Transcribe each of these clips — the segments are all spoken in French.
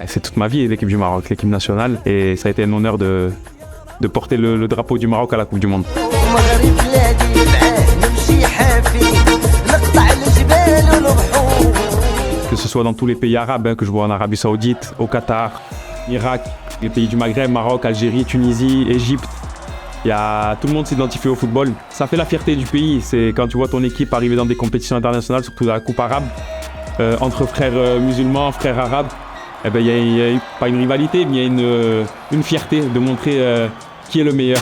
c'est toute ma vie, l'équipe du Maroc, l'équipe nationale. Et ça a été un honneur de porter le drapeau du Maroc à la Coupe du Monde. Que ce soit dans tous les pays arabes, que je vois en Arabie Saoudite, au Qatar, Irak, les pays du Maghreb, Maroc, Algérie, Tunisie, Égypte. Tout le monde s'identifie au football. Ça fait la fierté du pays. C'est quand tu vois ton équipe arriver dans des compétitions internationales, surtout dans la Coupe arabe, entre frères musulmans, frères arabes. Il y a pas une rivalité, mais il y a une fierté de montrer qui est le meilleur.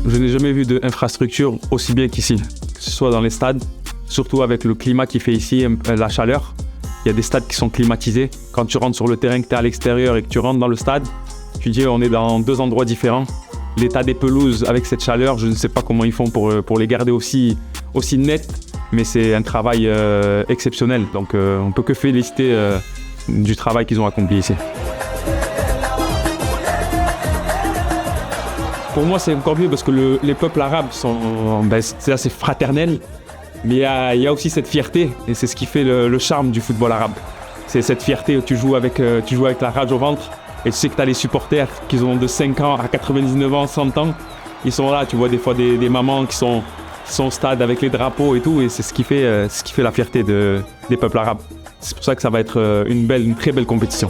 Je n'ai jamais vu d'infrastructure aussi bien qu'ici, que ce soit dans les stades, surtout avec le climat qu'il fait ici, la chaleur. Il y a des stades qui sont climatisés. Quand tu rentres sur le terrain, que tu es à l'extérieur et que tu rentres dans le stade, tu dis on est dans deux endroits différents. L'état des pelouses avec cette chaleur, je ne sais pas comment ils font pour les garder aussi nettes, mais c'est un travail exceptionnel. Donc on ne peut que féliciter du travail qu'ils ont accompli ici. Pour moi, c'est encore mieux parce que les peuples arabes c'est assez fraternel. Mais il y a aussi cette fierté, et c'est ce qui fait le charme du football arabe. C'est cette fierté où tu joues avec la rage au ventre, et tu sais que tu as les supporters qui ont de 5 ans à 99 ans, 100 ans. Ils sont là, tu vois des fois des mamans qui sont au stade avec les drapeaux et tout, et c'est ce qui fait la fierté des peuples arabes. C'est pour ça que ça va être une très belle compétition.